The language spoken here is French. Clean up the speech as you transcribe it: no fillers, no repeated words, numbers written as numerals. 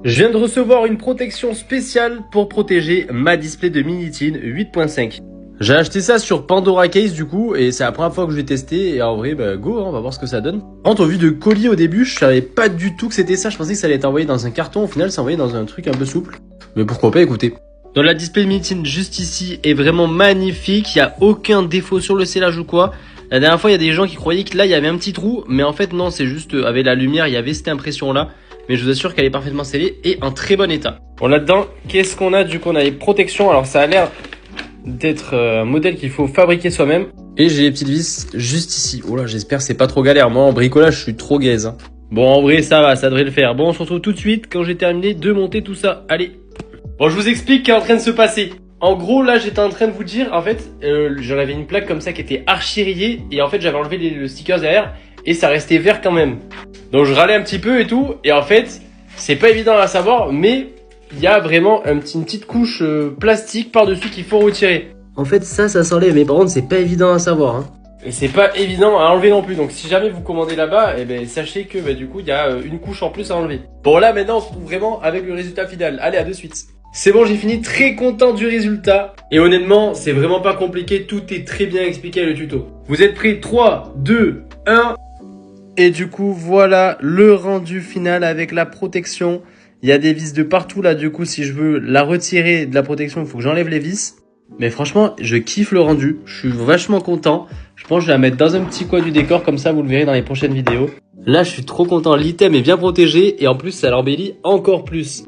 Je viens de recevoir une protection spéciale pour protéger ma display de Minitin 8.5. J'ai acheté ça sur Pandora Case du coup et c'est la première fois que je vais tester et en vrai go, on va voir ce que ça donne. Entre vu de colis au début, je savais pas du tout que c'était ça, je pensais que ça allait être envoyé dans un carton, au final c'est envoyé dans un truc un peu souple. Mais pourquoi pas, écoutez. Donc la display Minitin juste ici est vraiment magnifique, il y a aucun défaut sur le scellage ou quoi. La dernière fois il y a des gens qui croyaient que là il y avait un petit trou, mais en fait non, c'est juste avec la lumière il y avait cette impression là. Mais je vous assure qu'elle est parfaitement scellée et en très bon état. Bon là-dedans, qu'est-ce qu'on a du coup? On a les protections, alors ça a l'air d'être un modèle qu'il faut fabriquer soi-même. Et j'ai les petites vis juste ici. Oh là, j'espère que c'est pas trop galère. Moi en bricolage je suis trop gaze. Hein. Bon en vrai ça va, ça devrait le faire. Bon on se retrouve tout de suite quand j'ai terminé de monter tout ça. Allez. Bon je vous explique ce qui est en train de se passer. En gros là j'étais en train de vous dire, en fait j'en avais une plaque comme ça qui était archi rayée. Et en fait j'avais enlevé le sticker derrière et ça restait vert quand même. Donc je râlais un petit peu et tout. Et en fait c'est pas évident à savoir, mais il y a vraiment une petite couche plastique par-dessus qu'il faut retirer. En fait ça s'enlève, mais par contre c'est pas évident à savoir. Hein. Et c'est pas évident à enlever non plus. Donc si jamais vous commandez là-bas, eh ben, sachez que du coup il y a une couche en plus à enlever. Bon là maintenant on se retrouve vraiment avec le résultat final. Allez, à de suite. C'est bon, j'ai fini, très content du résultat. Et honnêtement, c'est vraiment pas compliqué, tout est très bien expliqué le tuto. Vous êtes prêts? 3, 2, 1. Et du coup, voilà le rendu final avec la protection. Il y a des vis de partout là, du coup, si je veux la retirer de la protection, il faut que j'enlève les vis. Mais franchement, je kiffe le rendu. Je suis vachement content. Je pense que je vais la mettre dans un petit coin du décor, comme ça vous le verrez dans les prochaines vidéos. Là, je suis trop content. L'item est bien protégé et en plus, ça l'embellit encore plus.